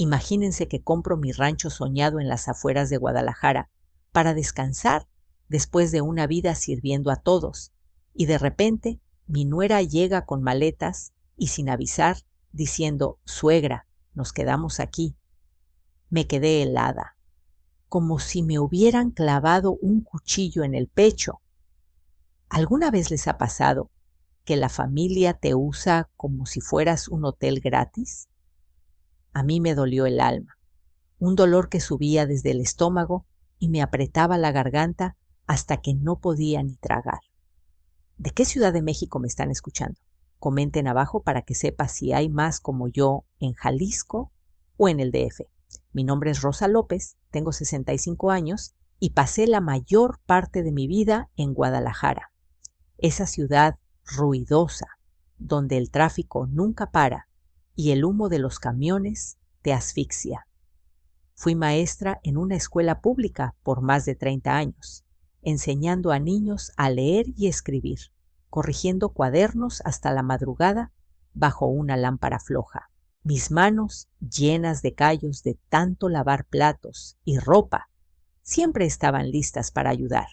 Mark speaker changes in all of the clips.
Speaker 1: Imagínense que compro mi rancho soñado en las afueras de Guadalajara para descansar después de una vida sirviendo a todos, y de repente mi nuera llega con maletas y sin avisar, diciendo: «Suegra, nos quedamos aquí». Me quedé helada, como si me hubieran clavado un cuchillo en el pecho. ¿Alguna vez les ha pasado que la familia te usa como si fueras un hotel gratis? A mí me dolió el alma, un dolor que subía desde el estómago y me apretaba la garganta hasta que no podía ni tragar. ¿De qué ciudad de México me están escuchando? Comenten abajo para que sepa si hay más como yo en Jalisco o en el DF. Mi nombre es Rosa López, tengo 65 años y pasé la mayor parte de mi vida en Guadalajara, esa ciudad ruidosa, donde el tráfico nunca para y el humo de los camiones te asfixia. Fui maestra en una escuela pública por más de 30 años, enseñando a niños a leer y escribir, corrigiendo cuadernos hasta la madrugada bajo una lámpara floja. Mis manos, llenas de callos de tanto lavar platos y ropa, siempre estaban listas para ayudar.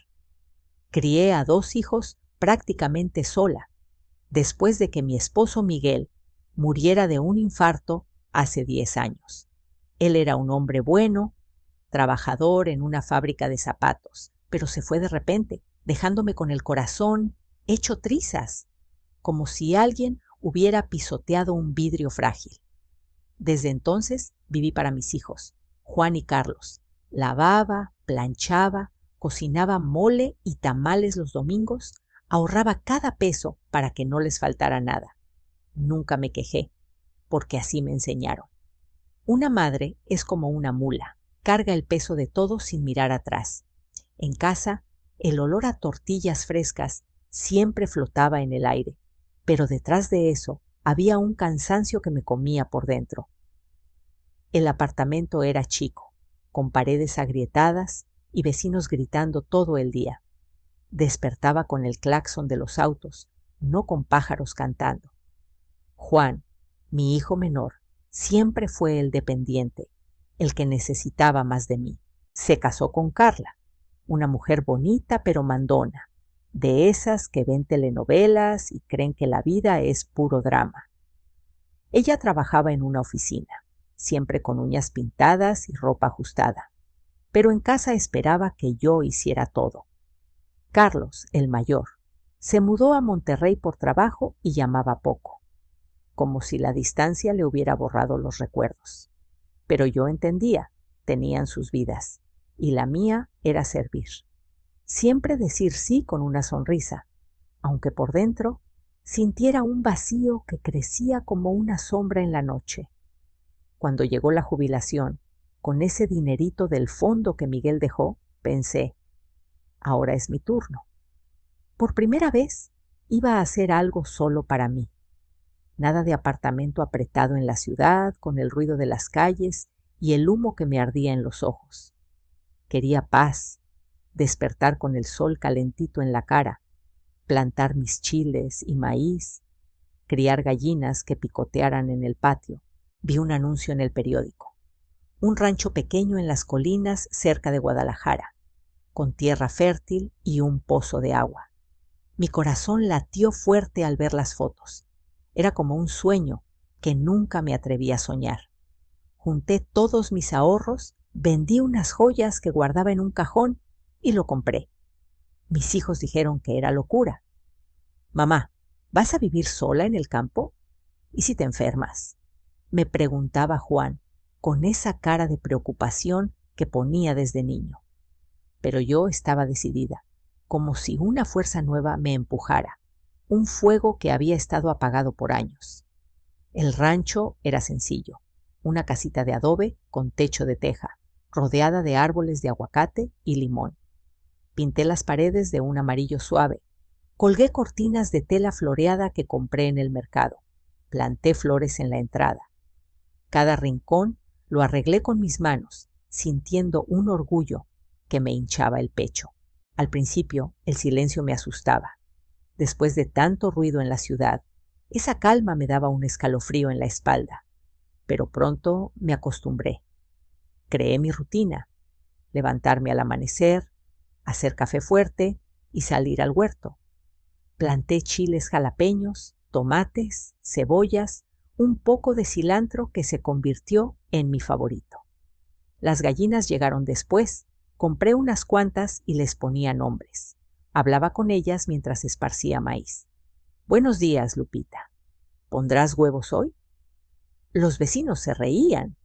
Speaker 1: Crié a 2 hijos prácticamente sola, después de que mi esposo Miguel muriera de un infarto hace 10 años. Él era un hombre bueno, trabajador en una fábrica de zapatos, pero se fue de repente, dejándome con el corazón hecho trizas, como si alguien hubiera pisoteado un vidrio frágil. Desde entonces viví para mis hijos, Juan y Carlos. Lavaba, planchaba, cocinaba mole y tamales los domingos, ahorraba cada peso para que no les faltara nada. Nunca me quejé, porque así me enseñaron. Una madre es como una mula, carga el peso de todo sin mirar atrás. En casa, el olor a tortillas frescas siempre flotaba en el aire, pero detrás de eso había un cansancio que me comía por dentro. El apartamento era chico, con paredes agrietadas y vecinos gritando todo el día. Despertaba con el claxon de los autos, no con pájaros cantando. Juan, mi hijo menor, siempre fue el dependiente, el que necesitaba más de mí. Se casó con Carla, una mujer bonita pero mandona, de esas que ven telenovelas y creen que la vida es puro drama. Ella trabajaba en una oficina, siempre con uñas pintadas y ropa ajustada, pero en casa esperaba que yo hiciera todo. Carlos, el mayor, se mudó a Monterrey por trabajo y llamaba poco, como si la distancia le hubiera borrado los recuerdos. Pero yo entendía, tenían sus vidas, y la mía era servir. Siempre decir sí con una sonrisa, aunque por dentro sintiera un vacío que crecía como una sombra en la noche. Cuando llegó la jubilación, con ese dinerito del fondo que Miguel dejó, pensé: ahora es mi turno. Por primera vez iba a hacer algo solo para mí. Nada de apartamento apretado en la ciudad, con el ruido de las calles y el humo que me ardía en los ojos. Quería paz, despertar con el sol calentito en la cara, plantar mis chiles y maíz, criar gallinas que picotearan en el patio. Vi un anuncio en el periódico. Un rancho pequeño en las colinas cerca de Guadalajara, con tierra fértil y un pozo de agua. Mi corazón latió fuerte al ver las fotos. Era como un sueño que nunca me atreví a soñar. Junté todos mis ahorros, vendí unas joyas que guardaba en un cajón y lo compré. Mis hijos dijeron que era locura. «Mamá, ¿vas a vivir sola en el campo? ¿Y si te enfermas?», me preguntaba Juan, con esa cara de preocupación que ponía desde niño. Pero yo estaba decidida, como si una fuerza nueva me empujara, un fuego que había estado apagado por años. El rancho era sencillo, una casita de adobe con techo de teja, rodeada de árboles de aguacate y limón. Pinté las paredes de un amarillo suave, colgué cortinas de tela floreada que compré en el mercado, planté flores en la entrada. Cada rincón lo arreglé con mis manos, sintiendo un orgullo que me hinchaba el pecho. Al principio, el silencio me asustaba. Después de tanto ruido en la ciudad, esa calma me daba un escalofrío en la espalda. pero pronto me acostumbré. Creé mi rutina: levantarme al amanecer, hacer café fuerte y salir al huerto. Planté chiles jalapeños, tomates, cebollas, un poco de cilantro que se convirtió en mi favorito. Las gallinas llegaron después. Compré unas cuantas y les ponía nombres. Hablaba con ellas mientras esparcía maíz. Buenos días, Lupita. ¿Pondrás huevos hoy? Los vecinos se reían,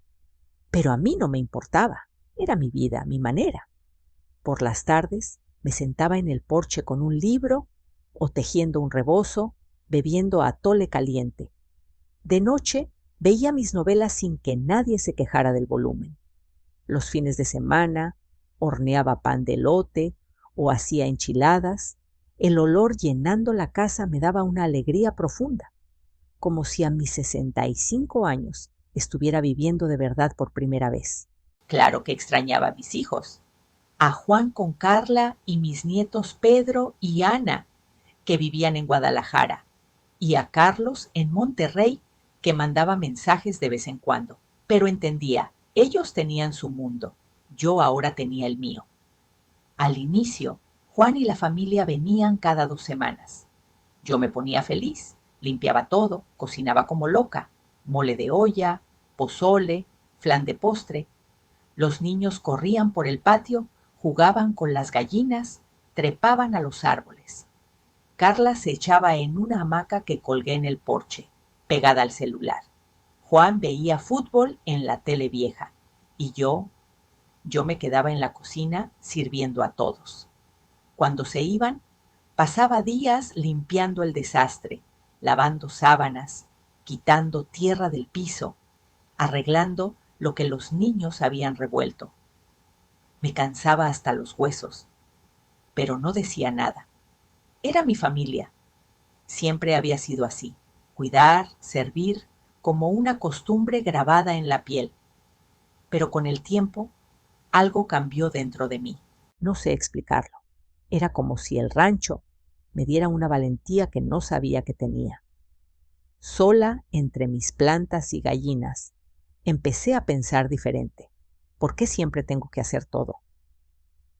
Speaker 1: pero a mí no me importaba. Era mi vida, mi manera. Por las tardes me sentaba en el porche con un libro o tejiendo un rebozo, bebiendo atole caliente. De noche veía mis novelas sin que nadie se quejara del volumen. Los fines de semana horneaba pan de elote o hacía enchiladas. El olor llenando la casa me daba una alegría profunda, como si a mis 65 años estuviera viviendo de verdad por primera vez. Claro que extrañaba a mis hijos, a Juan con Carla y mis nietos Pedro y Ana, que vivían en Guadalajara, y a Carlos en Monterrey, que mandaba mensajes de vez en cuando. Pero entendía, ellos tenían su mundo, yo ahora tenía el mío. Al inicio, Juan y la familia venían cada 2 semanas. Yo me ponía feliz, limpiaba todo, cocinaba como loca, mole de olla, pozole, flan de postre. Los niños corrían por el patio, jugaban con las gallinas, trepaban a los árboles. Carla se echaba en una hamaca que colgué en el porche, pegada al celular. Juan veía fútbol en la tele vieja y yo me quedaba en la cocina sirviendo a todos. Cuando se iban, pasaba días limpiando el desastre, lavando sábanas, quitando tierra del piso, arreglando lo que los niños habían revuelto. Me cansaba hasta los huesos, pero no decía nada. Era mi familia. Siempre había sido así: cuidar, servir, como una costumbre grabada en la piel. Pero con el tiempo, algo cambió dentro de mí. No sé explicarlo. Era como si el rancho me diera una valentía que no sabía que tenía. Sola entre mis plantas y gallinas, empecé a pensar diferente. ¿Por qué siempre tengo que hacer todo?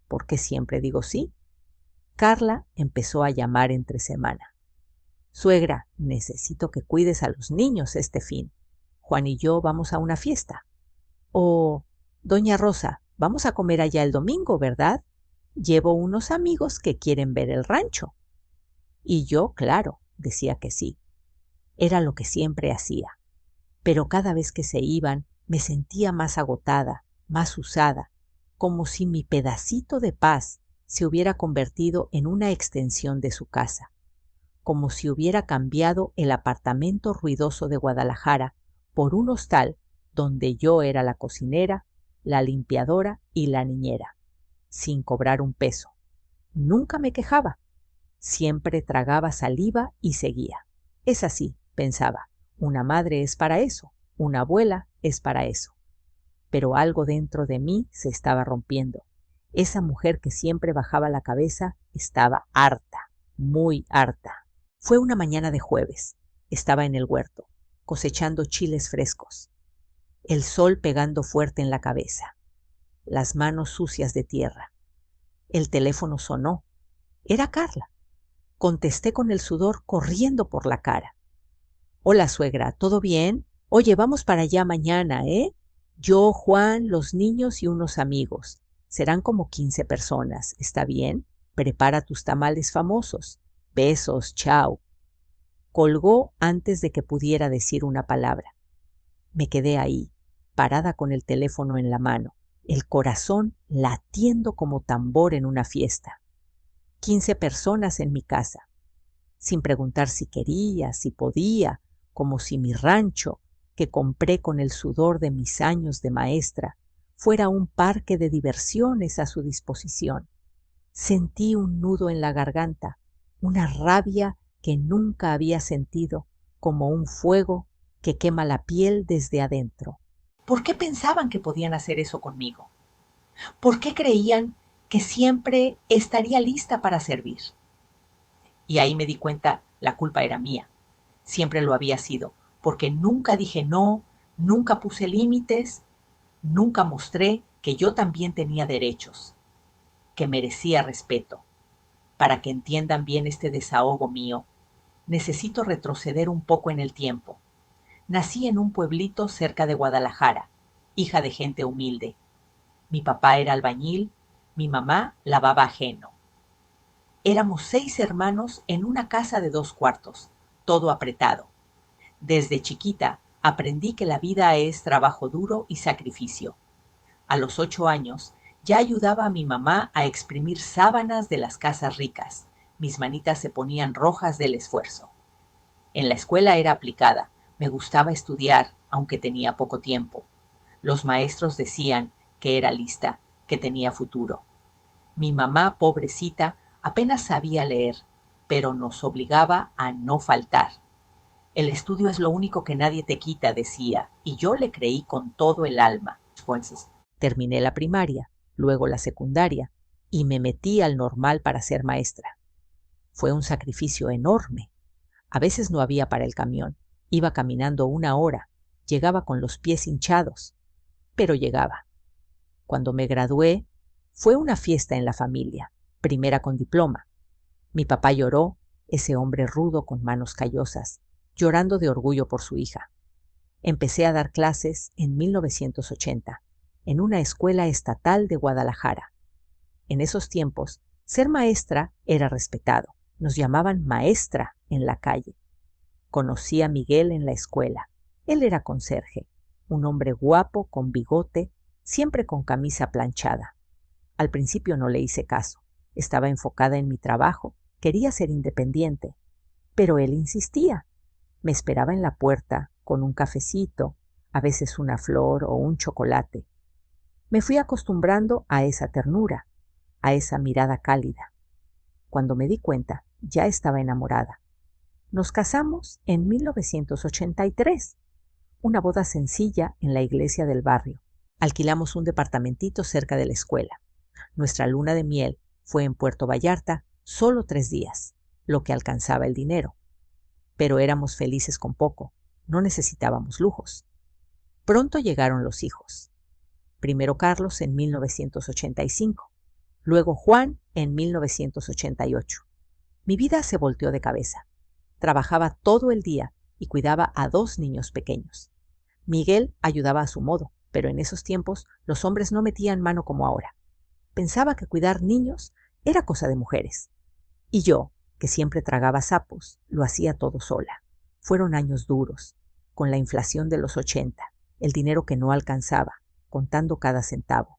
Speaker 1: ¿Por qué siempre digo sí? Carla empezó a llamar entre semana. Suegra, necesito que cuides a los niños este fin. Juan y yo vamos a una fiesta. O, doña Rosa, vamos a comer allá el domingo, ¿verdad? Llevo unos amigos que quieren ver el rancho. Y yo, claro, decía que sí. Era lo que siempre hacía. Pero cada vez que se iban, me sentía más agotada, más usada, como si mi pedacito de paz se hubiera convertido en una extensión de su casa, como si hubiera cambiado el apartamento ruidoso de Guadalajara por un hostal donde yo era la cocinera, la limpiadora y la niñera, sin cobrar un peso. Nunca me quejaba. Siempre tragaba saliva y seguía. Es así, pensaba. Una madre es para eso, una abuela es para eso. Pero algo dentro de mí se estaba rompiendo. Esa mujer que siempre bajaba la cabeza estaba harta, muy harta. Fue una mañana de jueves. Estaba en el huerto, cosechando chiles frescos. El sol pegando fuerte en la cabeza. Las manos sucias de tierra. El teléfono sonó. Era Carla. Contesté con el sudor corriendo por la cara. Hola, suegra, ¿todo bien? Oye, vamos para allá mañana, ¿eh? Yo, Juan, los niños y unos amigos. Serán como 15 personas, ¿está bien? Prepara tus tamales famosos. Besos, chao. Colgó antes de que pudiera decir una palabra. Me quedé ahí, parada con el teléfono en la mano, el corazón latiendo como tambor en una fiesta. 15 personas en mi casa, sin preguntar si quería, si podía, como si mi rancho, que compré con el sudor de mis años de maestra, fuera un parque de diversiones a su disposición. Sentí un nudo en la garganta, una rabia que nunca había sentido, como un fuego que quema la piel desde adentro. ¿Por qué pensaban que podían hacer eso conmigo? ¿Por qué creían que siempre estaría lista para servir? Y ahí me di cuenta, la culpa era mía. Siempre lo había sido, porque nunca dije no, Nunca puse límites, nunca mostré que yo también tenía derechos, que merecía respeto. Para que entiendan bien este desahogo mío, necesito retroceder un poco en el tiempo. Nací en un pueblito cerca de Guadalajara, hija de gente humilde. Mi papá era albañil, mi mamá lavaba ajeno. Éramos 6 hermanos en una casa de 2 cuartos, todo apretado. Desde chiquita aprendí que la vida es trabajo duro y sacrificio. A los 8 años ya ayudaba a mi mamá a exprimir sábanas de las casas ricas. Mis manitas se ponían rojas del esfuerzo. En la escuela era aplicada. Me gustaba estudiar, aunque tenía poco tiempo. Los maestros decían que era lista, que tenía futuro. Mi mamá, pobrecita, apenas sabía leer, pero nos obligaba a no faltar. El estudio es lo único que nadie te quita, decía, y yo le creí con todo el alma. Entonces, terminé la primaria, luego la secundaria, y me metí al normal para ser maestra. Fue un sacrificio enorme. A veces no había para el camión. Iba caminando 1 hora. Llegaba con los pies hinchados. Pero llegaba. Cuando me gradué, fue una fiesta en la familia, primera con diploma. Mi papá lloró, ese hombre rudo con manos callosas, llorando de orgullo por su hija. Empecé a dar clases en 1980, en una escuela estatal de Guadalajara. En esos tiempos, ser maestra era respetado. Nos llamaban maestra en la calle. Conocí a Miguel en la escuela. Él era conserje, un hombre guapo, con bigote, siempre con camisa planchada. Al principio no le hice caso. Estaba enfocada en mi trabajo. Quería ser independiente. Pero él insistía. Me esperaba en la puerta con un cafecito, a veces una flor o un chocolate. Me fui acostumbrando a esa ternura, a esa mirada cálida. Cuando me di cuenta, ya estaba enamorada. Nos casamos en 1983, una boda sencilla en la iglesia del barrio. Alquilamos un departamentito cerca de la escuela. Nuestra luna de miel fue en Puerto Vallarta, solo 3 días, lo que alcanzaba el dinero. Pero éramos felices con poco, no necesitábamos lujos. Pronto llegaron los hijos. Primero Carlos en 1985, luego Juan en 1988. Mi vida se volteó de cabeza. Trabajaba todo el día y cuidaba a 2 niños pequeños. Miguel ayudaba a su modo, pero en esos tiempos los hombres no metían mano como ahora. Pensaba que cuidar niños era cosa de mujeres. Y yo, que siempre tragaba sapos, lo hacía todo sola. Fueron años duros, con la inflación de los 80, el dinero que no alcanzaba, contando cada centavo.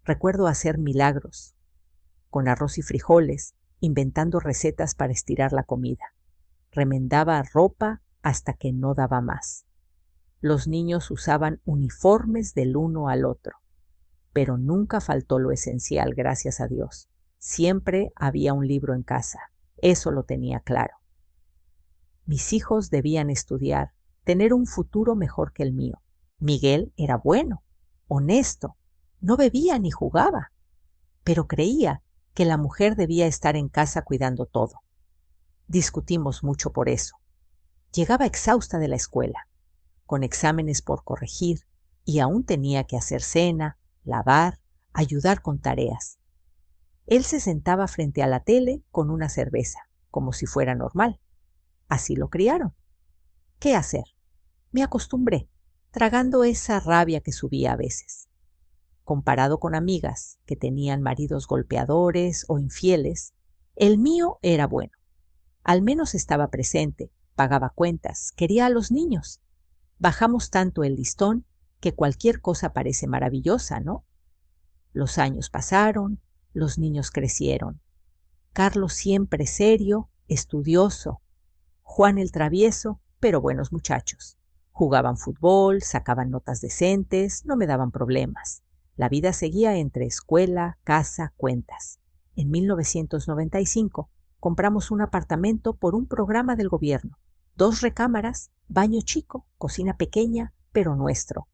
Speaker 1: Recuerdo hacer milagros, con arroz y frijoles, inventando recetas para estirar la comida. Remendaba ropa hasta que no daba más. Los niños usaban uniformes del uno al otro, pero nunca faltó lo esencial, gracias a Dios. Siempre había un libro en casa. Eso lo tenía claro. Mis hijos debían estudiar, tener un futuro mejor que el mío. Miguel era bueno, honesto, no bebía ni jugaba, pero creía que la mujer debía estar en casa cuidando todo. Discutimos mucho por eso. Llegaba exhausta de la escuela, con exámenes por corregir, y aún tenía que hacer cena, lavar, ayudar con tareas. Él se sentaba frente a la tele con una cerveza, como si fuera normal. Así lo criaron. ¿Qué hacer? Me acostumbré, tragando esa rabia que subía a veces. Comparado con amigas que tenían maridos golpeadores o infieles, el mío era bueno. Al menos estaba presente, pagaba cuentas, quería a los niños. Bajamos tanto el listón que cualquier cosa parece maravillosa, ¿no? Los años pasaron, los niños crecieron. Carlos siempre serio, estudioso. Juan el travieso, pero buenos muchachos. Jugaban fútbol, sacaban notas decentes, no me daban problemas. La vida seguía entre escuela, casa, cuentas. En 1995 compramos un apartamento por un programa del gobierno. 2 recámaras, baño chico, cocina pequeña, pero nuestro.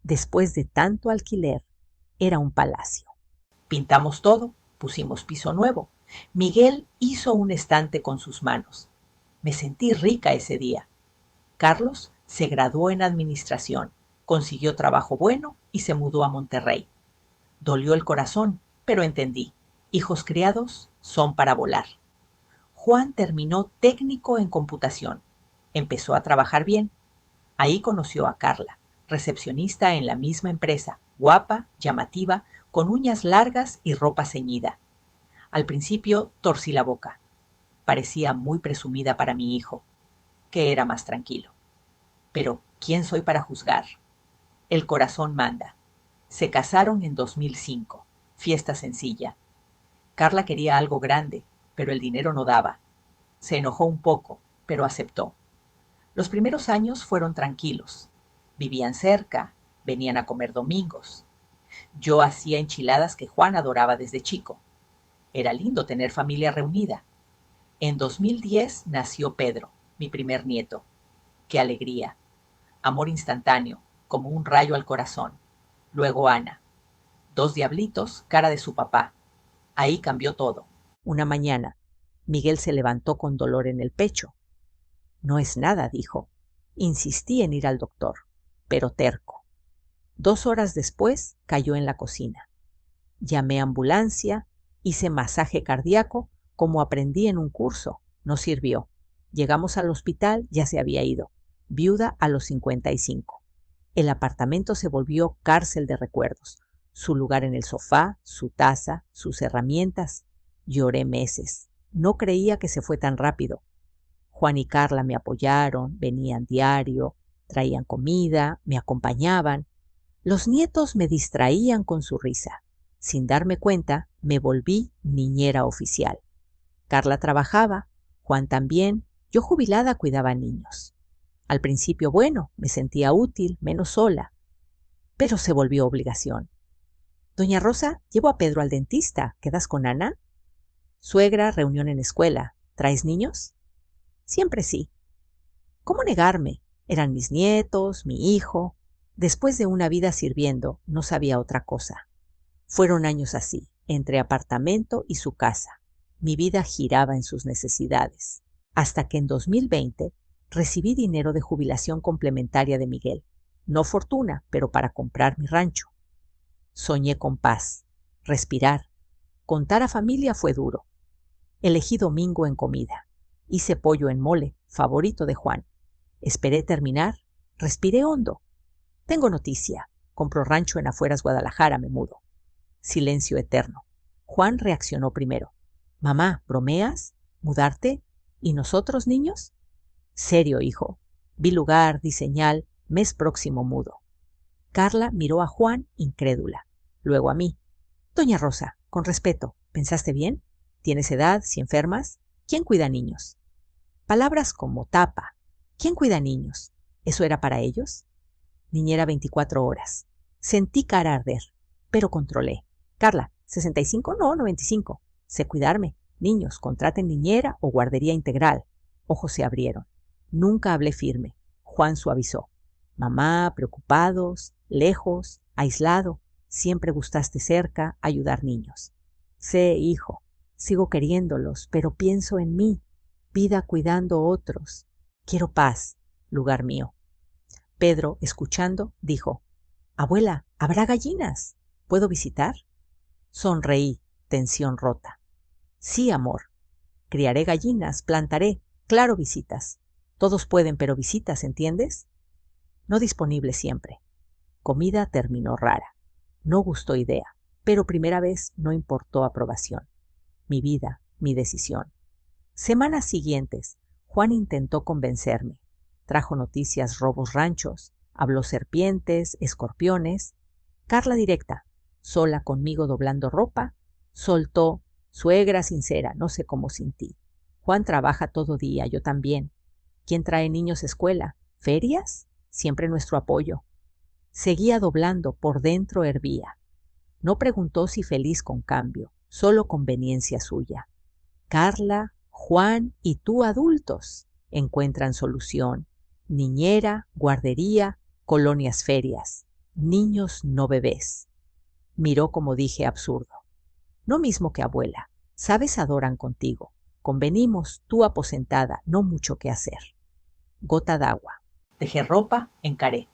Speaker 1: Después de tanto alquiler, era un palacio. Pintamos todo, pusimos piso nuevo. Miguel hizo un estante con sus manos. Me sentí rica ese día. Carlos Se graduó en administración, consiguió trabajo bueno y se mudó a Monterrey. Dolió el corazón, pero entendí. Hijos criados son para volar. Juan terminó técnico en computación. Empezó a trabajar bien. Ahí conoció a Carla, recepcionista en la misma empresa, guapa, llamativa, con uñas largas y ropa ceñida. Al principio torcí la boca. Parecía muy presumida para mi hijo, que era más tranquilo. Pero, ¿quién soy para juzgar? El corazón manda. Se casaron en 2005. Fiesta sencilla. Carla quería algo grande, pero el dinero no daba. Se enojó un poco, pero aceptó. Los primeros años fueron tranquilos. Vivían cerca, venían a comer domingos. Yo hacía enchiladas que Juan adoraba desde chico. Era lindo tener familia reunida. En 2010 nació Pedro, mi primer nieto. ¡Qué alegría! Amor instantáneo, como un rayo al corazón. Luego Ana. 2 diablitos, cara de su papá. Ahí cambió todo. Una mañana, Miguel se levantó con dolor en el pecho. No es nada, dijo. Insistí en ir al doctor, pero terco. 2 horas después cayó en la cocina. Llamé a ambulancia, hice masaje cardíaco como aprendí en un curso. No sirvió. Llegamos al hospital, ya se había ido. Viuda a los 55. El apartamento se volvió cárcel de recuerdos. Su lugar en el sofá, su taza, sus herramientas. Lloré meses. No creía que se fue tan rápido. Juan y Carla me apoyaron, venían diario, traían comida, me acompañaban. Los nietos me distraían con su risa. Sin darme cuenta, me volví niñera oficial. Carla trabajaba, Juan también, yo jubilada cuidaba niños. Al principio, bueno, me sentía útil, menos sola, pero se volvió obligación. Doña Rosa, llevo a Pedro al dentista, ¿quedas con Ana? Suegra, reunión en escuela, ¿traes niños? Siempre sí. ¿Cómo negarme? Eran mis nietos, mi hijo. Después de una vida sirviendo, no sabía otra cosa. Fueron años así, entre apartamento y su casa. Mi vida giraba en sus necesidades. Hasta que en 2020 recibí dinero de jubilación complementaria de Miguel. No fortuna, pero para comprar mi rancho. Soñé con paz, respirar. Contar a familia fue duro. Elegí domingo en comida. Hice pollo en mole, favorito de Juan. Esperé terminar, respiré hondo. Tengo noticia. Compro rancho en afueras Guadalajara, me mudo. Silencio eterno. Juan reaccionó primero. Mamá, ¿bromeas? ¿Mudarte? ¿Y nosotros, niños? Serio, hijo. Vi lugar, di señal, mes próximo mudo. Carla miró a Juan incrédula. Luego a mí. Doña Rosa, con respeto, ¿pensaste bien? ¿Tienes edad, si enfermas? ¿Quién cuida niños? Palabras como tapa. ¿Quién cuida niños? ¿Eso era para ellos? Niñera 24 horas. Sentí cara arder, pero controlé. Carla, 65, no, 95. Sé cuidarme. Niños, contraten niñera o guardería integral. Ojos se abrieron. Nunca hablé firme. Juan suavizó. Mamá, preocupados, lejos, aislado. Siempre gustaste cerca, ayudar niños. Sé, hijo, sigo queriéndolos, pero pienso en mí. Vida cuidando otros. Quiero paz, lugar mío. Pedro, escuchando, dijo, Abuela, ¿habrá gallinas? ¿Puedo visitar? Sonreí, tensión rota. Sí, amor. Criaré gallinas, plantaré, claro, visitas. Todos pueden, pero visitas, ¿entiendes? No disponible siempre. Comida terminó rara. No gustó idea, pero primera vez no importó aprobación. Mi vida, mi decisión. Semanas siguientes, Juan intentó convencerme. Trajo noticias robos ranchos, habló serpientes, escorpiones. Carla directa, sola conmigo doblando ropa, soltó, suegra sincera, no sé cómo sin ti. Juan trabaja todo día, yo también. ¿Quién trae niños a escuela? ¿Ferias? Siempre nuestro apoyo. Seguía doblando, por dentro hervía. No preguntó si feliz con cambio, solo conveniencia suya. Carla, Juan y tú adultos encuentran solución. Niñera, guardería, colonias ferias. Niños no bebés. Miró como dije absurdo. No mismo que abuela. Sabes, adoran contigo. Convenimos, tú aposentada, no mucho que hacer. Gota d'agua. Dejé ropa, encaré.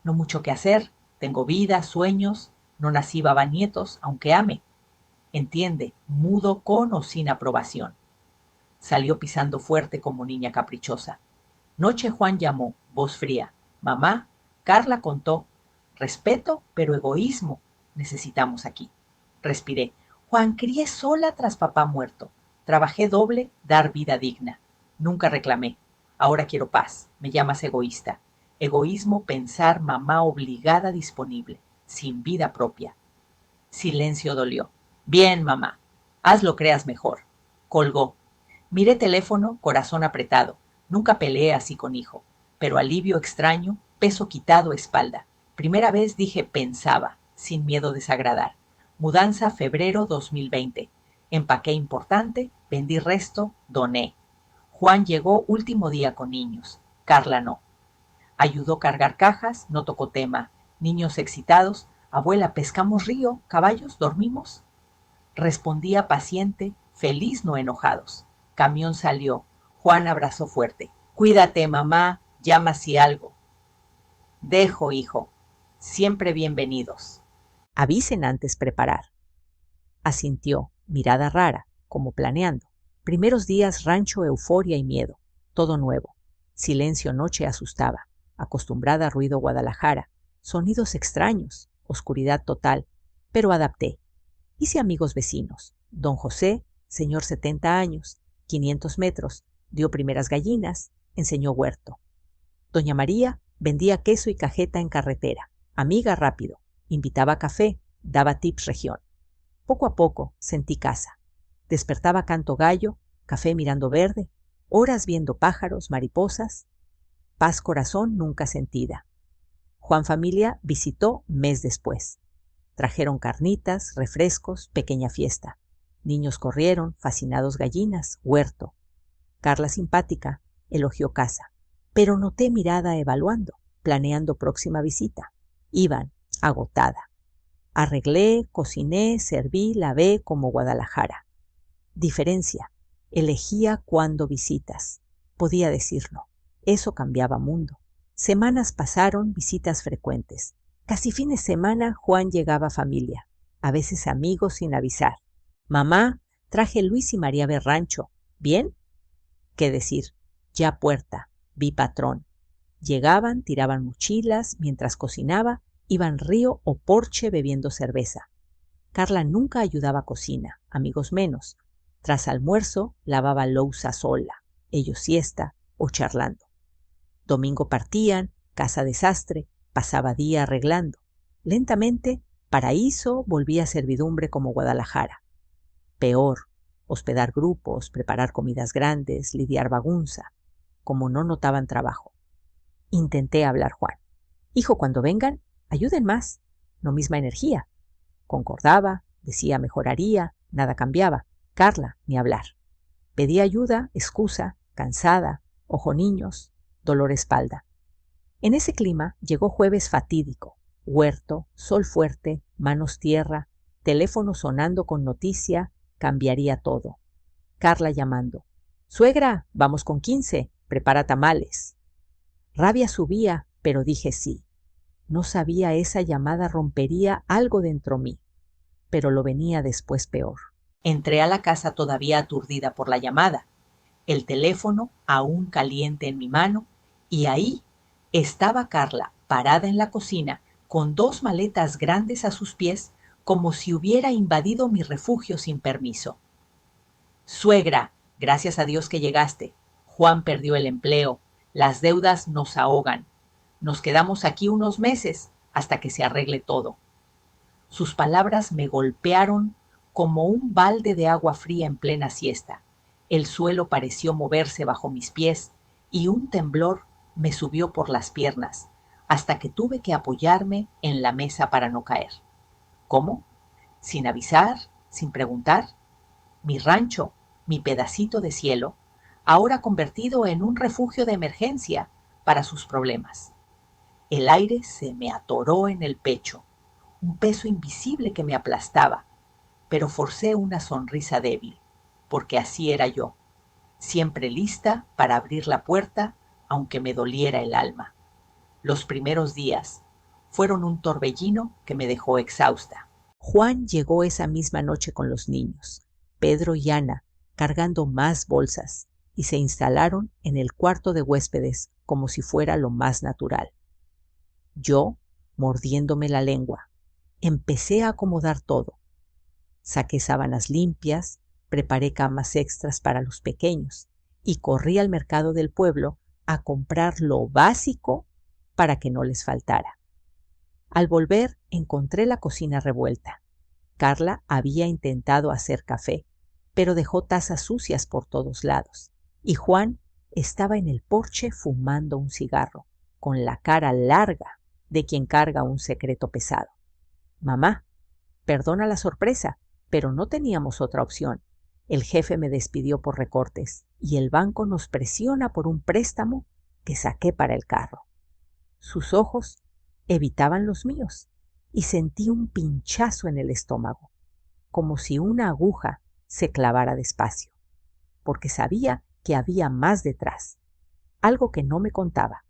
Speaker 1: No mucho que hacer, tengo vida, sueños, no nací babanietos, aunque ame. Entiende, mudo con o sin aprobación. Salió pisando fuerte como niña caprichosa. Noche Juan llamó, voz fría. Mamá, Carla contó. Respeto, pero egoísmo necesitamos aquí. Respiré. Juan, crié sola tras papá muerto. Trabajé doble, dar vida digna. Nunca reclamé. Ahora quiero paz. Me llamas egoísta. Egoísmo pensar mamá obligada disponible, sin vida propia. Silencio dolió. Bien, mamá. Hazlo creas mejor. Colgó. Miré teléfono, corazón apretado. Nunca peleé así con hijo. Pero alivio extraño, peso quitado, espalda. Primera vez dije pensaba, sin miedo a desagradar. Mudanza febrero 2020. Empaqué importante, vendí resto, doné. Juan llegó último día con niños. Carla no. Ayudó cargar cajas, no tocó tema. Niños excitados. Abuela, ¿pescamos río? ¿Caballos? ¿Dormimos? Respondía paciente, feliz no enojados. Camión salió. Juan abrazó fuerte. Cuídate, mamá. Llama si algo. Dejo, hijo. Siempre bienvenidos. Avisen antes preparar. Asintió, mirada rara, como planeando. Primeros días rancho, euforia y miedo. Todo nuevo. Silencio noche asustaba. Acostumbrada a ruido Guadalajara. Sonidos extraños. Oscuridad total. Pero adapté. Hice amigos vecinos. Don José, señor 70 años, 500 metros, dio primeras gallinas, enseñó huerto. Doña María vendía queso y cajeta en carretera. Amiga rápido. Invitaba a café, daba tips región. Poco a poco sentí casa. Despertaba canto gallo, café mirando verde, horas viendo pájaros, mariposas. Paz corazón nunca sentida. Juan familia visitó mes después. Trajeron carnitas, refrescos, pequeña fiesta. Niños corrieron, fascinados gallinas, huerto. Carla simpática, elogió casa. Pero noté mirada evaluando, planeando próxima visita. Iban, agotada. Arreglé, cociné, serví, lavé como Guadalajara. Diferencia, elegía cuándo visitas. Podía decirlo. Eso cambiaba mundo. Semanas pasaron, visitas frecuentes. Casi fin de semana Juan llegaba a familia, a veces amigos sin avisar. Mamá, traje Luis y María ver rancho. ¿Bien? ¿Qué decir? Ya puerta, vi patrón. Llegaban, tiraban mochilas, mientras cocinaba, iban río o porche bebiendo cerveza. Carla nunca ayudaba a cocina, amigos menos. Tras almuerzo, lavaba louza sola, ellos siesta o charlando. Domingo partían, casa desastre, pasaba día arreglando. Lentamente, paraíso volvía a servidumbre como Guadalajara. Peor, hospedar grupos, preparar comidas grandes, lidiar bagunza. Como no notaban trabajo. Intenté hablar Juan. Hijo, cuando vengan, ayuden más. No misma energía. Concordaba, decía mejoraría, nada cambiaba. Carla, ni hablar. Pedía ayuda, excusa, cansada, ojo niños, dolor espalda. En ese clima llegó jueves fatídico. Huerto, sol fuerte, manos tierra, teléfono sonando con noticia, cambiaría todo. Carla llamando. Suegra, vamos con 15, prepara tamales. Rabia subía, pero dije sí. No sabía esa llamada rompería algo dentro mí, pero lo venía después peor. Entré a la casa todavía aturdida por la llamada, el teléfono aún caliente en mi mano, y ahí estaba Carla, parada en la cocina, con 2 maletas grandes a sus pies, como si hubiera invadido mi refugio sin permiso. Suegra, gracias a Dios que llegaste. Juan perdió el empleo. Las deudas nos ahogan. Nos quedamos aquí unos meses hasta que se arregle todo. Sus palabras me golpearon como un balde de agua fría en plena siesta. El suelo pareció moverse bajo mis pies y un temblor me subió por las piernas hasta que tuve que apoyarme en la mesa para no caer. ¿Cómo? ¿Sin avisar? ¿Sin preguntar? Mi rancho, mi pedacito de cielo, ahora convertido en un refugio de emergencia para sus problemas. El aire se me atoró en el pecho, un peso invisible que me aplastaba, pero forcé una sonrisa débil, porque así era yo, siempre lista para abrir la puerta, aunque me doliera el alma.
Speaker 2: Los primeros días fueron un torbellino que me dejó exhausta.
Speaker 1: Juan llegó esa misma noche con los niños, Pedro y Ana, cargando más bolsas, y se instalaron en el cuarto de huéspedes como si fuera lo más natural. Yo, mordiéndome la lengua, empecé a acomodar todo. Saqué sábanas limpias, preparé camas extras para los pequeños y corrí al mercado del pueblo a comprar lo básico para que no les faltara. Al volver encontré la cocina revuelta. Carla había intentado hacer café, pero dejó tazas sucias por todos lados, y Juan estaba en el porche fumando un cigarro, con la cara larga de quien carga un secreto pesado. Mamá, perdona la sorpresa, pero no teníamos otra opción. El jefe me despidió por recortes y el banco nos presiona por un préstamo que saqué para el carro. Sus ojos evitaban los míos y sentí un pinchazo en el estómago, como si una aguja se clavara despacio, porque sabía que había más detrás, algo que no me contaba,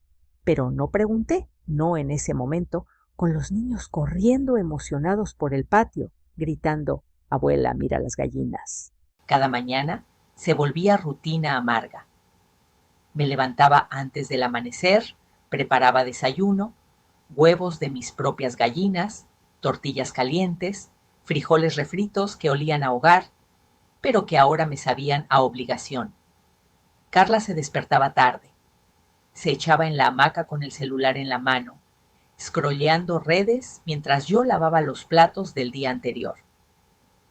Speaker 1: pero no pregunté, no en ese momento, con los niños corriendo emocionados por el patio, gritando: «Abuela, mira las gallinas».
Speaker 2: Cada mañana se volvía rutina amarga. Me levantaba antes del amanecer, preparaba desayuno, huevos de mis propias gallinas, tortillas calientes, frijoles refritos que olían a hogar, pero que ahora me sabían a obligación. Carla se despertaba tarde. Se echaba en la hamaca con el celular en la mano, scrolleando redes mientras yo lavaba los platos del día anterior.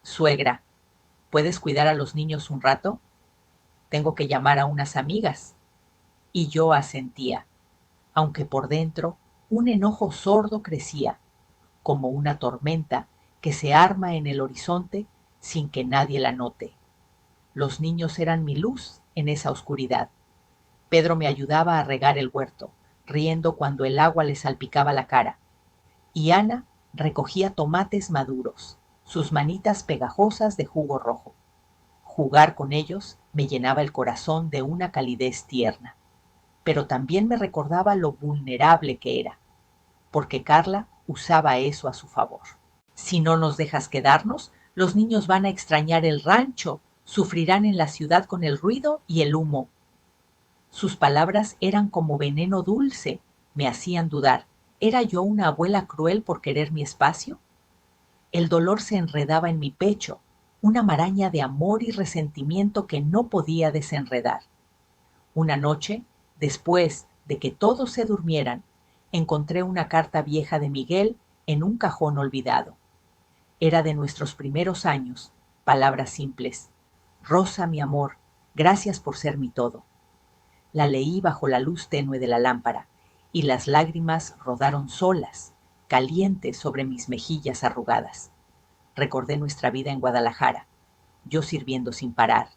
Speaker 2: Suegra, ¿puedes cuidar a los niños un rato? Tengo que llamar a unas amigas. Y yo asentía, aunque por dentro un enojo sordo crecía, como una tormenta que se arma en el horizonte sin que nadie la note. Los niños eran mi luz en esa oscuridad. Pedro me ayudaba a regar el huerto, riendo cuando el agua le salpicaba la cara. Y Ana recogía tomates maduros, sus manitas pegajosas de jugo rojo. Jugar con ellos me llenaba el corazón de una calidez tierna, pero también me recordaba lo vulnerable que era, porque Carla usaba eso a su favor. Si no nos dejas quedarnos, los niños van a extrañar el rancho, sufrirán en la ciudad con el ruido y el humo. Sus palabras eran como veneno dulce, me hacían dudar. ¿Era yo una abuela cruel por querer mi espacio? El dolor se enredaba en mi pecho, una maraña de amor y resentimiento que no podía desenredar. Una noche, después de que todos se durmieran, encontré una carta vieja de Miguel en un cajón olvidado. Era de nuestros primeros años, palabras simples. Rosa, mi amor, gracias por ser mi todo. La leí bajo la luz tenue de la lámpara, y las lágrimas rodaron solas, calientes sobre mis mejillas arrugadas. Recordé nuestra vida en Guadalajara, yo sirviendo sin parar,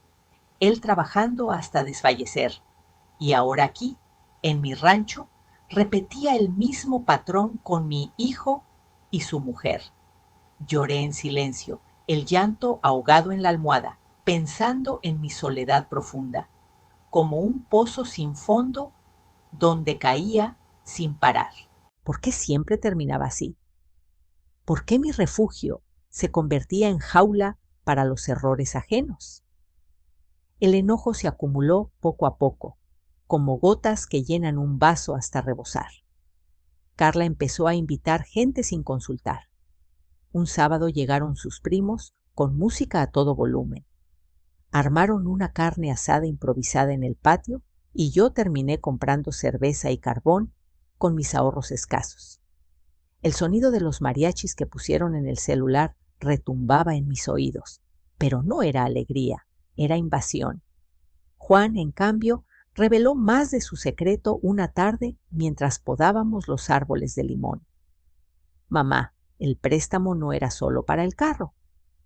Speaker 2: él trabajando hasta desfallecer, y ahora aquí, en mi rancho, repetía el mismo patrón con mi hijo y su mujer. Lloré en silencio, el llanto ahogado en la almohada, pensando en mi soledad profunda, como un pozo sin fondo donde caía sin parar.
Speaker 1: ¿Por qué siempre terminaba así? ¿Por qué mi refugio se convertía en jaula para los errores ajenos? El enojo se acumuló poco a poco, como gotas que llenan un vaso hasta rebosar. Carla empezó a invitar gente sin consultar. Un sábado llegaron sus primos con música a todo volumen. Armaron una carne asada improvisada en el patio y yo terminé comprando cerveza y carbón con mis ahorros escasos. El sonido de los mariachis que pusieron en el celular retumbaba en mis oídos, pero no era alegría, era invasión. Juan, en cambio, reveló más de su secreto una tarde mientras podábamos los árboles de limón. Mamá, el préstamo no era solo para el carro.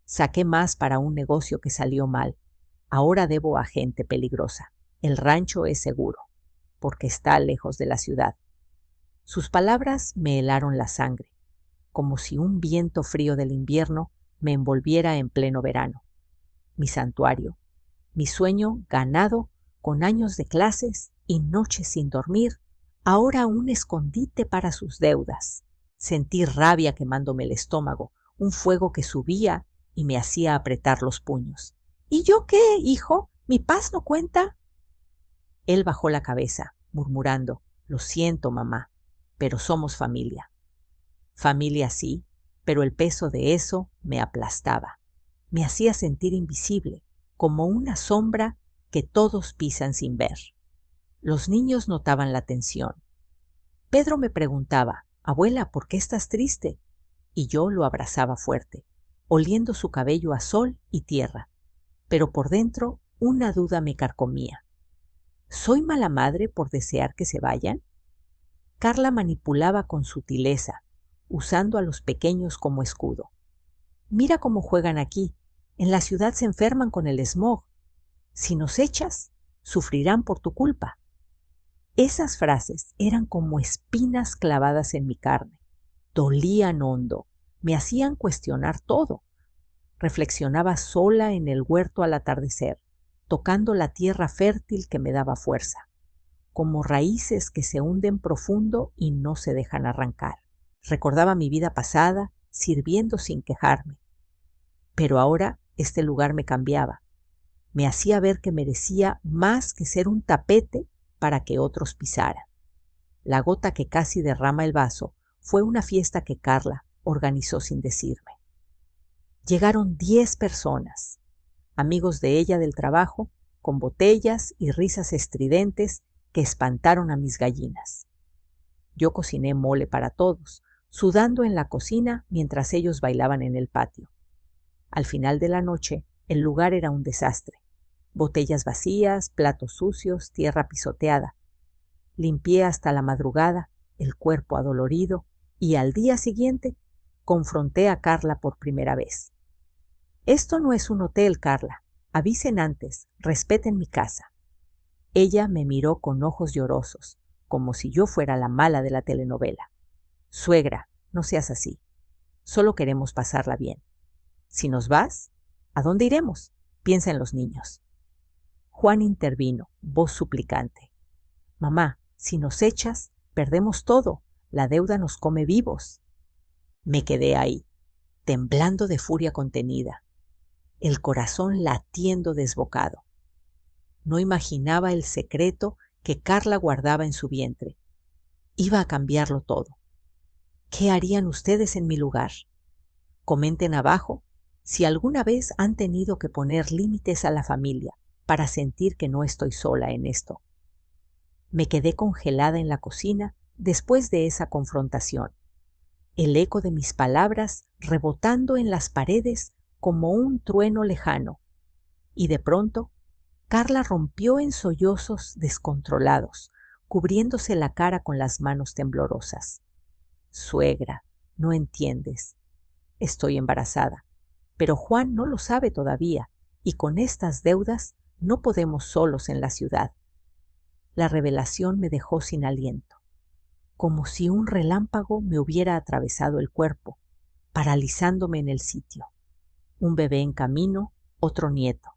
Speaker 1: Saqué más para un negocio que salió mal. Ahora debo a gente peligrosa. El rancho es seguro, porque está lejos de la ciudad. Sus palabras me helaron la sangre, como si un viento frío del invierno me envolviera en pleno verano. Mi santuario, mi sueño ganado con años de clases y noches sin dormir, ahora un escondite para sus deudas. Sentí rabia quemándome el estómago, un fuego que subía y me hacía apretar los puños. ¿Y yo qué, hijo? ¿Mi paz no cuenta? Él bajó la cabeza, murmurando: Lo siento, mamá, pero somos familia. Familia sí, pero el peso de eso me aplastaba. Me hacía sentir invisible, como una sombra que todos pisan sin ver. Los niños notaban la tensión. Pedro me preguntaba: Abuela, ¿por qué estás triste? Y yo lo abrazaba fuerte, oliendo su cabello a sol y tierra. Pero por dentro una duda me carcomía. ¿Soy mala madre por desear que se vayan? Carla manipulaba con sutileza, usando a los pequeños como escudo. Mira cómo juegan aquí. En la ciudad se enferman con el smog. Si nos echas, sufrirán por tu culpa. Esas frases eran como espinas clavadas en mi carne. Dolían hondo, me hacían cuestionar todo. Reflexionaba sola en el huerto al atardecer, tocando la tierra fértil que me daba fuerza, como raíces que se hunden profundo y no se dejan arrancar. Recordaba mi vida pasada, sirviendo sin quejarme. Pero ahora este lugar me cambiaba. Me hacía ver que merecía más que ser un tapete para que otros pisaran. La gota que casi derrama el vaso fue una fiesta que Carla organizó sin decirme. Llegaron 10 personas, amigos de ella del trabajo, con botellas y risas estridentes que espantaron a mis gallinas. Yo cociné mole para todos, sudando en la cocina mientras ellos bailaban en el patio. Al final de la noche, el lugar era un desastre. Botellas vacías, platos sucios, tierra pisoteada. Limpié hasta la madrugada, el cuerpo adolorido, y al día siguiente confronté a Carla por primera vez. Esto no es un hotel, Carla. Avisen antes, respeten mi casa. Ella me miró con ojos llorosos, como si yo fuera la mala de la telenovela. Suegra, no seas así. Solo queremos pasarla bien. Si nos vas, ¿a dónde iremos? Piensa en los niños. Juan intervino, voz suplicante. Mamá, si nos echas, perdemos todo. La deuda nos come vivos. Me quedé ahí, temblando de furia contenida, el corazón latiendo desbocado. No imaginaba el secreto que Carla guardaba en su vientre. Iba a cambiarlo todo. ¿Qué harían ustedes en mi lugar? Comenten abajo si alguna vez han tenido que poner límites a la familia para sentir que no estoy sola en esto. Me quedé congelada en la cocina después de esa confrontación, el eco de mis palabras rebotando en las paredes como un trueno lejano, y de pronto Carla rompió en sollozos descontrolados, cubriéndose la cara con las manos temblorosas. Suegra, no entiendes. Estoy embarazada, pero Juan no lo sabe todavía, y con estas deudas no podemos solos en la ciudad. La revelación me dejó sin aliento, como si un relámpago me hubiera atravesado el cuerpo, paralizándome en el sitio. Un bebé en camino, otro nieto,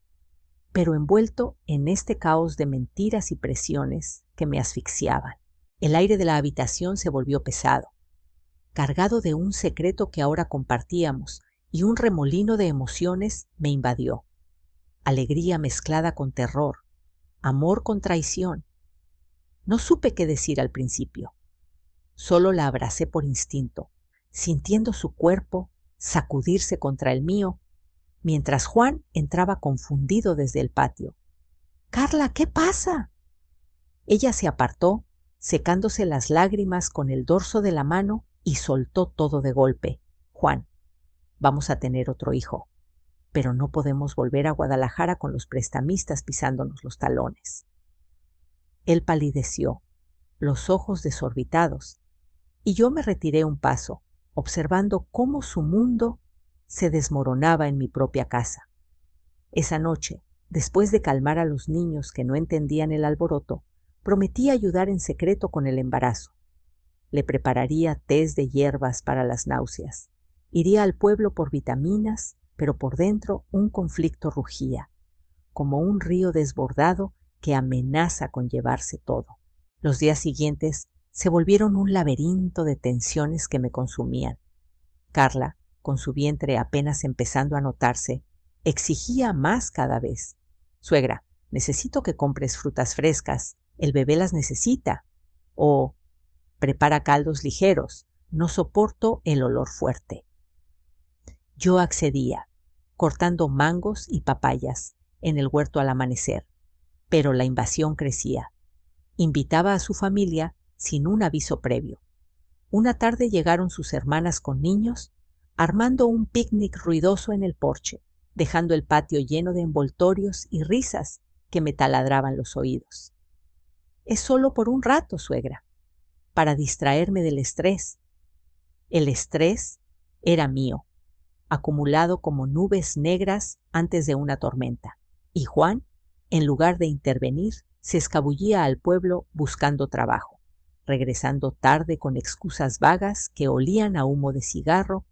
Speaker 1: pero envuelto en este caos de mentiras y presiones que me asfixiaban. El aire de la habitación se volvió pesado, cargado de un secreto que ahora compartíamos, y un remolino de emociones me invadió. Alegría mezclada con terror, amor con traición. No supe qué decir al principio. Solo la abracé por instinto, sintiendo su cuerpo sacudirse contra el mío, mientras Juan entraba confundido desde el patio. «Carla, ¿qué pasa?» Ella se apartó, secándose las lágrimas con el dorso de la mano, y soltó todo de golpe. «Juan, vamos a tener otro hijo, pero no podemos volver a Guadalajara con los prestamistas pisándonos los talones». Él palideció, los ojos desorbitados, y yo me retiré un paso, observando cómo su mundo se desmoronaba en mi propia casa. Esa noche, después de calmar a los niños que no entendían el alboroto, prometí ayudar en secreto con el embarazo. Le prepararía tés de hierbas para las náuseas. Iría al pueblo por vitaminas, pero por dentro un conflicto rugía, como un río desbordado que amenaza con llevarse todo. Los días siguientes se volvieron un laberinto de tensiones que me consumían. Carla, con su vientre apenas empezando a notarse, exigía más cada vez. Suegra, necesito que compres frutas frescas, el bebé las necesita. O prepara caldos ligeros, no soporto el olor fuerte. Yo accedía, cortando mangos y papayas en el huerto al amanecer, pero la invasión crecía. Invitaba a su familia sin un aviso previo. Una tarde llegaron sus hermanas con niños, armando un picnic ruidoso en el porche, dejando el patio lleno de envoltorios y risas que me taladraban los oídos. Es solo por un rato, suegra, para distraerme del estrés. El estrés era mío, acumulado como nubes negras antes de una tormenta, y Juan, en lugar de intervenir, se escabullía al pueblo buscando trabajo, regresando tarde con excusas vagas que olían a humo de cigarro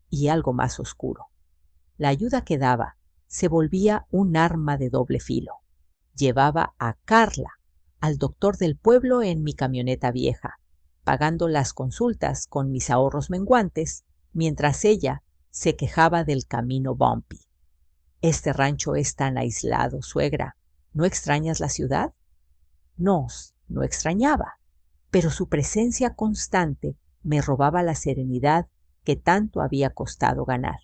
Speaker 1: y algo más oscuro. La ayuda que daba se volvía un arma de doble filo. Llevaba a Carla al doctor del pueblo en mi camioneta vieja, pagando las consultas con mis ahorros menguantes, mientras ella se quejaba del camino bumpy. Este rancho es tan aislado, suegra. ¿No extrañas la ciudad? No extrañaba, pero su presencia constante me robaba la serenidad que tanto había costado ganar.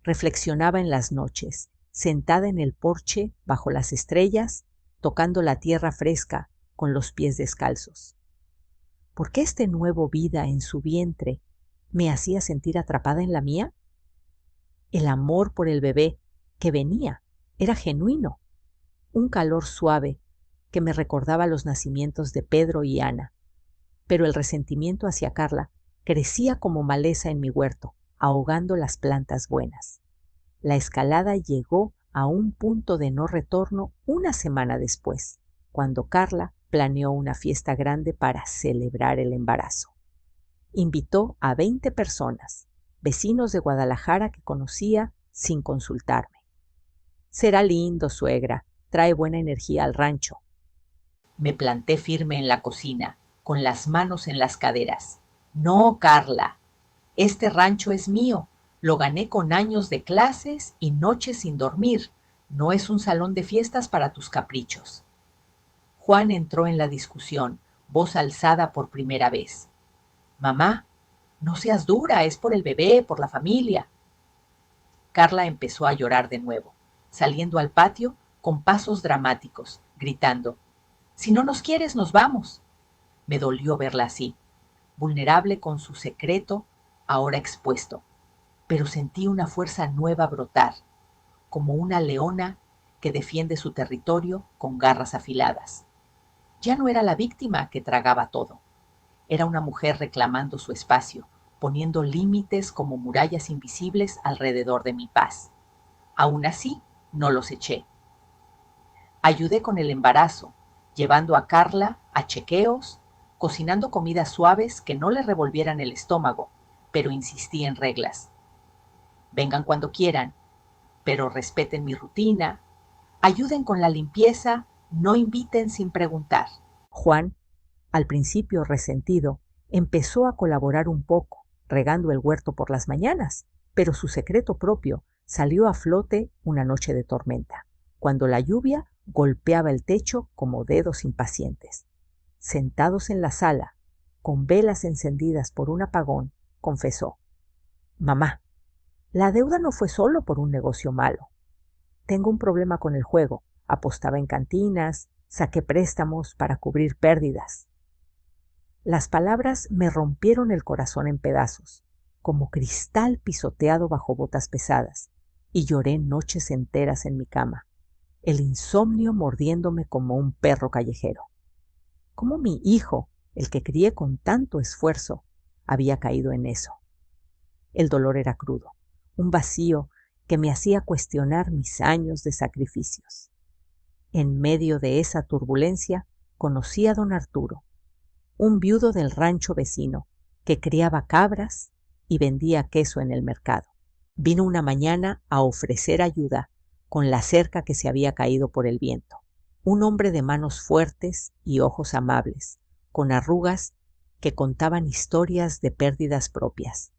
Speaker 1: Reflexionaba en las noches, sentada en el porche bajo las estrellas, tocando la tierra fresca con los pies descalzos. ¿Por qué este nuevo vida en su vientre me hacía sentir atrapada en la mía? El amor por el bebé que venía era genuino, un calor suave que me recordaba los nacimientos de Pedro y Ana, pero el resentimiento hacia Carla crecía como maleza en mi huerto, ahogando las plantas buenas. La escalada llegó a un punto de no retorno una semana después, cuando Carla planeó una fiesta grande para celebrar el embarazo. Invitó a 20 personas, vecinos de Guadalajara que conocía sin consultarme. Será lindo, suegra, trae buena energía al rancho.
Speaker 2: Me planté firme en la cocina, con las manos en las caderas. No, Carla, este rancho es mío. Lo gané con años de clases y noches sin dormir. No es un salón de fiestas para tus caprichos. Juan entró en la discusión, voz alzada por primera vez. Mamá, no seas dura, es por el bebé, por la familia. Carla empezó a llorar de nuevo, saliendo al patio con pasos dramáticos, gritando: «Si no nos quieres, nos vamos». Me dolió verla así, vulnerable con su secreto ahora expuesto, pero sentí una fuerza nueva brotar, como una leona que defiende su territorio con garras afiladas. Ya no era la víctima que tragaba todo. Era una mujer reclamando su espacio, poniendo límites como murallas invisibles alrededor de mi paz. Aún así, no los eché. Ayudé con el embarazo, llevando a Carla a chequeos, cocinando comidas suaves que no le revolvieran el estómago, pero insistí en reglas. Vengan cuando quieran, pero respeten mi rutina, ayuden con la limpieza, no inviten sin preguntar.
Speaker 1: Juan, al principio resentido, empezó a colaborar un poco, regando el huerto por las mañanas, pero su secreto propio salió a flote una noche de tormenta, cuando la lluvia golpeaba el techo como dedos impacientes. Sentados en la sala, con velas encendidas por un apagón, confesó: «Mamá, la deuda no fue solo por un negocio malo. Tengo un problema con el juego. Apostaba en cantinas, saqué préstamos para cubrir pérdidas». Las palabras me rompieron el corazón en pedazos, como cristal pisoteado bajo botas pesadas, y lloré noches enteras en mi cama, el insomnio mordiéndome como un perro callejero. ¿Cómo mi hijo, el que crié con tanto esfuerzo, había caído en eso? El dolor era crudo, un vacío que me hacía cuestionar mis años de sacrificios. En medio de esa turbulencia conocí a don Arturo, un viudo del rancho vecino que criaba cabras y vendía queso en el mercado. Vino una mañana a ofrecer ayuda con la cerca que se había caído por el viento. Un hombre de manos fuertes y ojos amables, con arrugas que contaban historias de pérdidas propias.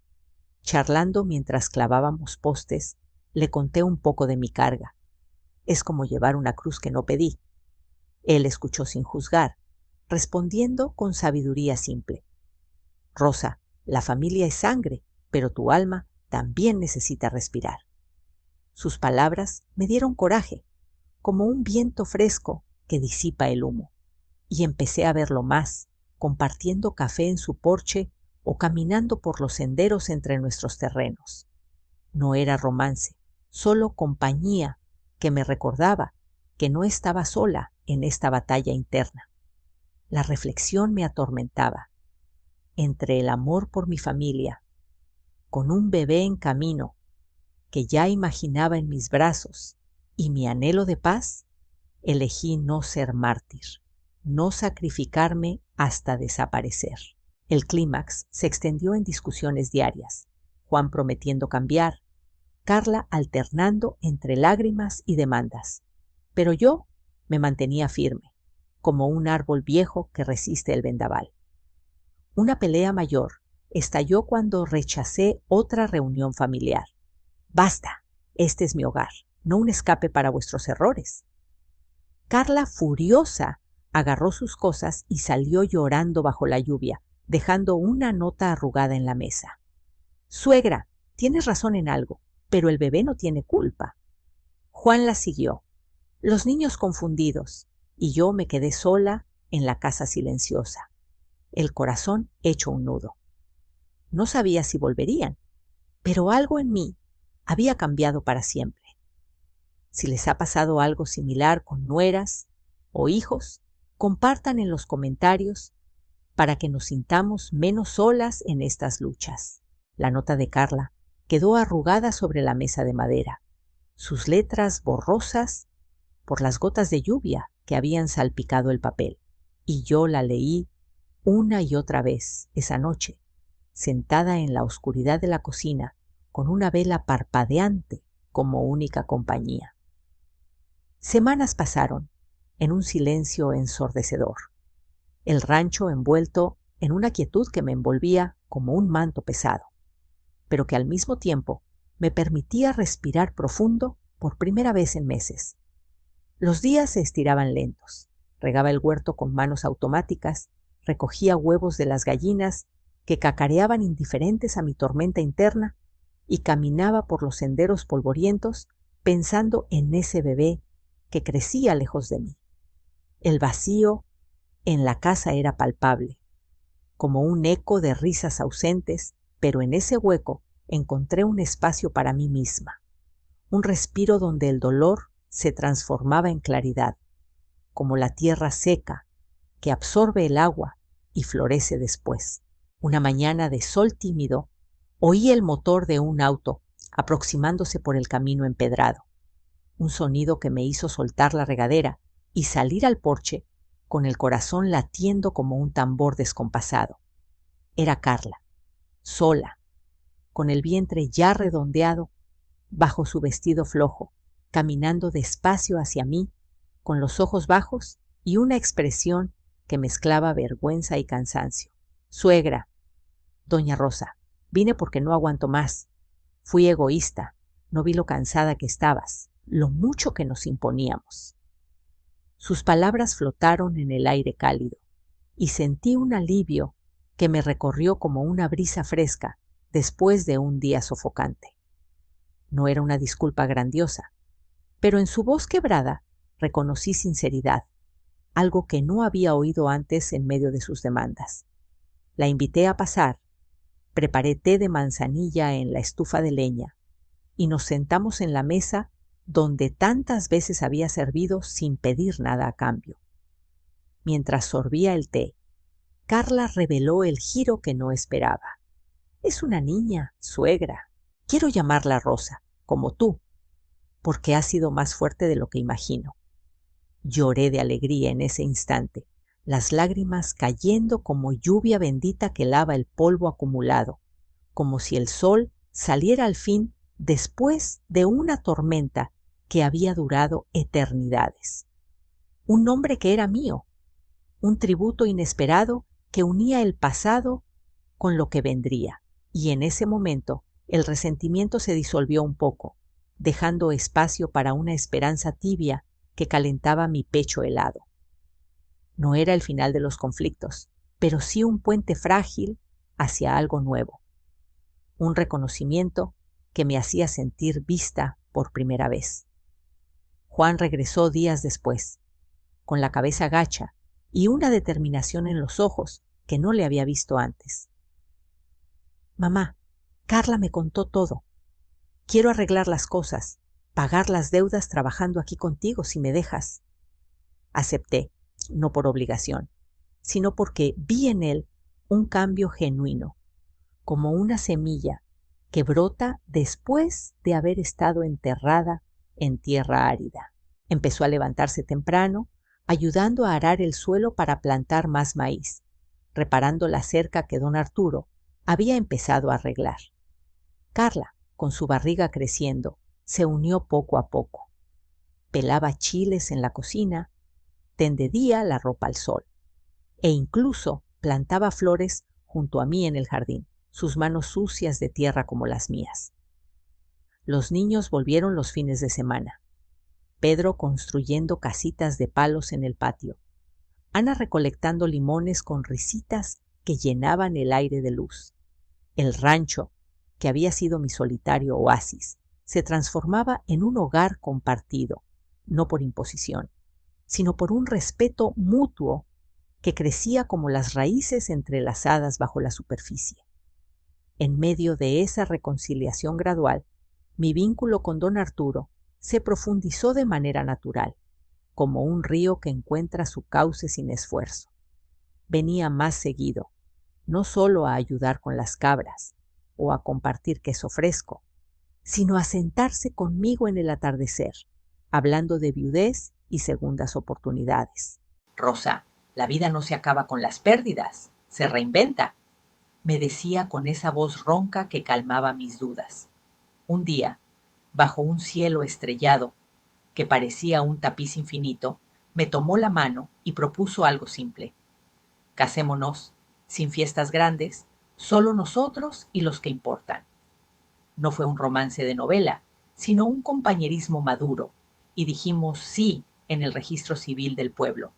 Speaker 1: Charlando mientras clavábamos postes, le conté un poco de mi carga. Es como llevar una cruz que no pedí. Él escuchó sin juzgar, respondiendo con sabiduría simple. Rosa, la familia es sangre, pero tu alma también necesita respirar. Sus palabras me dieron coraje, como un viento fresco que disipa el humo, y empecé a verlo más, compartiendo café en su porche o caminando por los senderos entre nuestros terrenos. No era romance, solo compañía que me recordaba que no estaba sola en esta batalla interna. La reflexión me atormentaba. Entre el amor por mi familia, con un bebé en camino que ya imaginaba en mis brazos y mi anhelo de paz, elegí no ser mártir, no sacrificarme hasta desaparecer. El clímax se extendió en discusiones diarias, Juan prometiendo cambiar, Carla alternando entre lágrimas y demandas. Pero yo me mantenía firme, como un árbol viejo que resiste el vendaval. Una pelea mayor estalló cuando rechacé otra reunión familiar. Basta, este es mi hogar, no un escape para vuestros errores. Carla, furiosa, agarró sus cosas y salió llorando bajo la lluvia, dejando una nota arrugada en la mesa. Suegra, tienes razón en algo, pero el bebé no tiene culpa. Juan la siguió, los niños confundidos, y yo me quedé sola en la casa silenciosa, el corazón hecho un nudo. No sabía si volverían, pero algo en mí había cambiado para siempre. Si les ha pasado algo similar con nueras o hijos, compartan en los comentarios para que nos sintamos menos solas en estas luchas. La nota de Carla quedó arrugada sobre la mesa de madera, sus letras borrosas por las gotas de lluvia que habían salpicado el papel, y yo la leí una y otra vez esa noche, sentada en la oscuridad de la cocina, con una vela parpadeante como única compañía. Semanas pasaron en un silencio ensordecedor, el rancho envuelto en una quietud que me envolvía como un manto pesado, pero que al mismo tiempo me permitía respirar profundo por primera vez en meses. Los días se estiraban lentos, regaba el huerto con manos automáticas, recogía huevos de las gallinas que cacareaban indiferentes a mi tormenta interna y caminaba por los senderos polvorientos pensando en ese bebé que crecía lejos de mí. El vacío en la casa era palpable, como un eco de risas ausentes, pero en ese hueco encontré un espacio para mí misma, un respiro donde el dolor se transformaba en claridad, como la tierra seca que absorbe el agua y florece después. Una mañana de sol tímido, oí el motor de un auto aproximándose por el camino empedrado, un sonido que me hizo soltar la regadera y salir al porche con el corazón latiendo como un tambor descompasado. Era Carla, sola, con el vientre ya redondeado bajo su vestido flojo, caminando despacio hacia mí, con los ojos bajos y una expresión que mezclaba vergüenza y cansancio. Suegra, doña Rosa, vine porque no aguanto más. Fui egoísta, no vi lo cansada que estabas, lo mucho que nos imponíamos. Sus palabras flotaron en el aire cálido y sentí un alivio que me recorrió como una brisa fresca después de un día sofocante. No era una disculpa grandiosa, pero en su voz quebrada reconocí sinceridad, algo que no había oído antes en medio de sus demandas. La invité a pasar, preparé té de manzanilla en la estufa de leña y nos sentamos en la mesa donde tantas veces había servido sin pedir nada a cambio. Mientras sorbía el té, Carla reveló el giro que no esperaba. Es una niña, suegra. Quiero llamarla Rosa, como tú, porque ha sido más fuerte de lo que imagino. Lloré de alegría en ese instante, las lágrimas cayendo como lluvia bendita que lava el polvo acumulado, como si el sol saliera al fin después de una tormenta que había durado eternidades. Un nombre que era mío, un tributo inesperado que unía el pasado con lo que vendría, y en ese momento el resentimiento se disolvió un poco, dejando espacio para una esperanza tibia que calentaba mi pecho helado. No era el final de los conflictos, pero sí un puente frágil hacia algo nuevo. Un reconocimiento que me hacía sentir vista por primera vez. Juan regresó días después, con la cabeza gacha y una determinación en los ojos que no le había visto antes. Mamá, Carla me contó todo. Quiero arreglar las cosas, pagar las deudas trabajando aquí contigo si me dejas. Acepté, no por obligación, sino porque vi en él un cambio genuino, como una semilla que brota después de haber estado enterrada en tierra árida. Empezó a levantarse temprano, ayudando a arar el suelo para plantar más maíz, reparando la cerca que don Arturo había empezado a arreglar. Carla, con su barriga creciendo, se unió poco a poco. Pelaba chiles en la cocina, tendía la ropa al sol e incluso plantaba flores junto a mí en el jardín, sus manos sucias de tierra como las mías. Los niños volvieron los fines de semana. Pedro construyendo casitas de palos en el patio, Ana recolectando limones con risitas que llenaban el aire de luz. El rancho, que había sido mi solitario oasis, se transformaba en un hogar compartido, no por imposición, sino por un respeto mutuo que crecía como las raíces entrelazadas bajo la superficie. En medio de esa reconciliación gradual, mi vínculo con don Arturo se profundizó de manera natural, como un río que encuentra su cauce sin esfuerzo. Venía más seguido, no solo a ayudar con las cabras o a compartir queso fresco, sino a sentarse conmigo en el atardecer, hablando de viudez y segundas oportunidades.
Speaker 2: Rosa, la vida no se acaba con las pérdidas, se reinventa, me decía con esa voz ronca que calmaba mis dudas. Un día, bajo un cielo estrellado, que parecía un tapiz infinito, me tomó la mano y propuso algo simple. Casémonos, sin fiestas grandes, solo nosotros y los que importan. No fue un romance de novela, sino un compañerismo maduro, y dijimos sí en el registro civil del pueblo,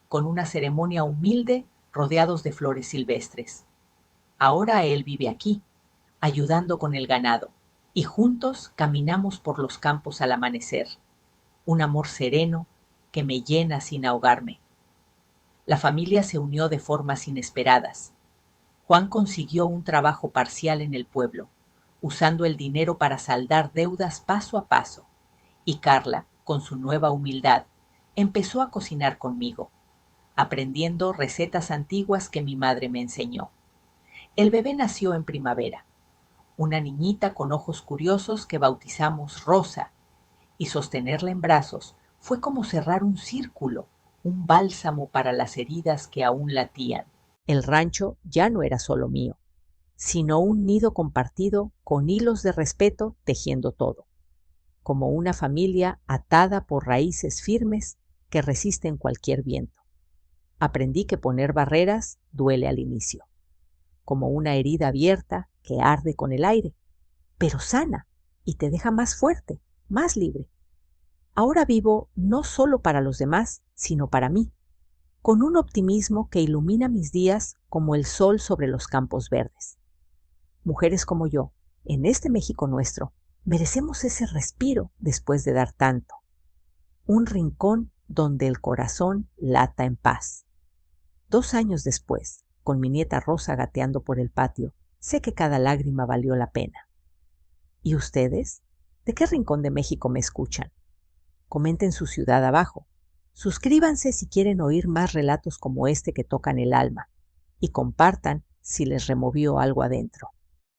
Speaker 2: con una ceremonia humilde rodeados de flores silvestres. Ahora él vive aquí, ayudando con el ganado, y juntos caminamos por los campos al amanecer. Un amor sereno que me llena sin ahogarme. La familia se unió de formas inesperadas. Juan consiguió un trabajo parcial en el pueblo, usando el dinero para saldar deudas paso a paso, y Carla, con su nueva humildad, empezó a cocinar conmigo, aprendiendo recetas antiguas que mi madre me enseñó. El bebé nació en primavera, una niñita con ojos curiosos que bautizamos Rosa, y sostenerla en brazos fue como cerrar un círculo, un bálsamo para las heridas que aún latían.
Speaker 1: El rancho ya no era solo mío, sino un nido compartido con hilos de respeto tejiendo todo, como una familia atada por raíces firmes que resisten cualquier viento. Aprendí que poner barreras duele al inicio, como una herida abierta que arde con el aire, pero sana y te deja más fuerte, más libre. Ahora vivo no solo para los demás, sino para mí, con un optimismo que ilumina mis días como el sol sobre los campos verdes. Mujeres como yo, en este México nuestro, merecemos ese respiro después de dar tanto. Un rincón donde el corazón lata en paz. 2 años después, con mi nieta Rosa gateando por el patio, sé que cada lágrima valió la pena. ¿Y ustedes? ¿De qué rincón de México me escuchan? Comenten su ciudad abajo. Suscríbanse si quieren oír más relatos como este que tocan el alma y compartan si les removió algo adentro.